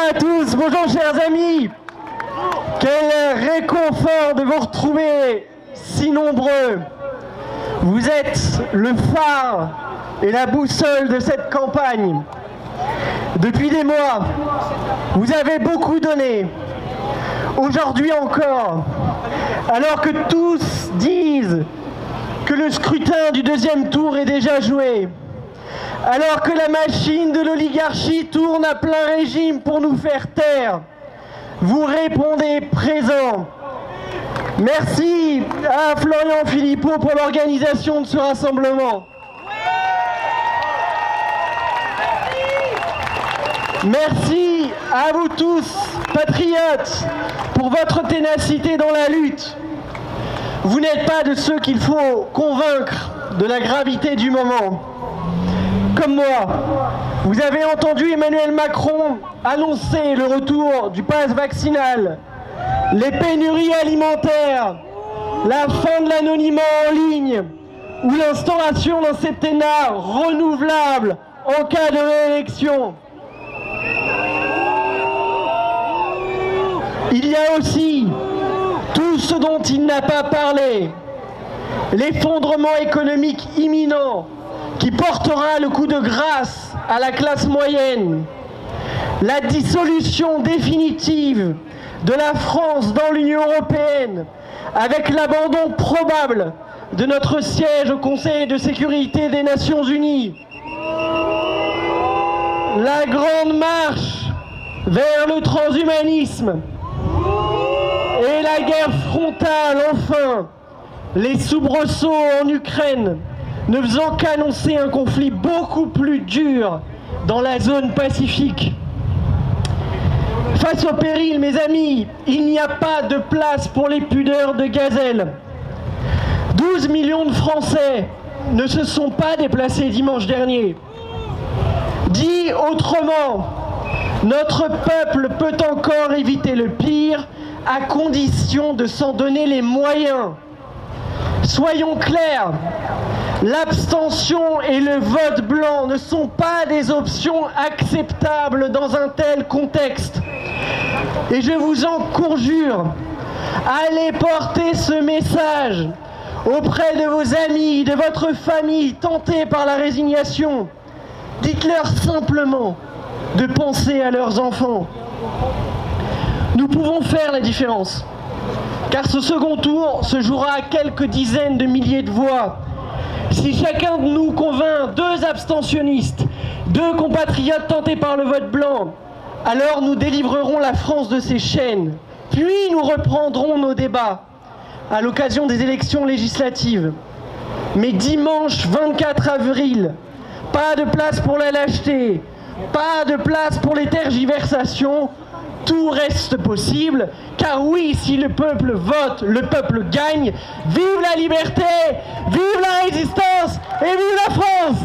à tous, bonjour chers amis. Quel réconfort de vous retrouver si nombreux. Vous êtes le phare et la boussole de cette campagne. Depuis des mois, vous avez beaucoup donné. Aujourd'hui encore, alors que tous disent que le scrutin du deuxième tour est déjà joué, alors que la machine de l'oligarchie tourne à plein régime pour nous faire taire, vous répondez présent. Merci à Florian Philippot pour l'organisation de ce rassemblement. Merci à vous tous, patriotes, pour votre ténacité dans la lutte. Vous n'êtes pas de ceux qu'il faut convaincre de la gravité du moment. Comme moi, vous avez entendu Emmanuel Macron annoncer le retour du pass vaccinal, les pénuries alimentaires, la fin de l'anonymat en ligne ou l'instauration d'un septennat renouvelable en cas de réélection. Il y a aussi tout ce dont il n'a pas parlé, l'effondrement économique imminent qui portera le coup de grâce à la classe moyenne, la dissolution définitive de la France dans l'Union européenne avec l'abandon probable de notre siège au Conseil de sécurité des Nations Unies, la grande marche vers le transhumanisme et la guerre frontale, enfin, les soubresauts en Ukraine, ne faisant qu'annoncer un conflit beaucoup plus dur dans la zone Pacifique. Face au péril, mes amis, il n'y a pas de place pour les pudeurs de gazelle. 12 millions de Français ne se sont pas déplacés dimanche dernier. Dit autrement, notre peuple peut encore éviter le pire à condition de s'en donner les moyens. Soyons clairs, l'abstention et le vote blanc ne sont pas des options acceptables dans un tel contexte. Et je vous en conjure, allez porter ce message auprès de vos amis, de votre famille tentés par la résignation. Dites-leur simplement de penser à leurs enfants. Nous pouvons faire la différence, car ce second tour se jouera à quelques dizaines de milliers de voix. Si chacun de nous convainc 2 abstentionnistes, 2 compatriotes tentés par le vote blanc, alors nous délivrerons la France de ses chaînes. Puis nous reprendrons nos débats à l'occasion des élections législatives. Mais dimanche 24 avril, pas de place pour la lâcheté, pas de place pour les tergiversations. Tout reste possible, car oui, si le peuple vote, le peuple gagne. Vive la liberté, vive la résistance et vive la France!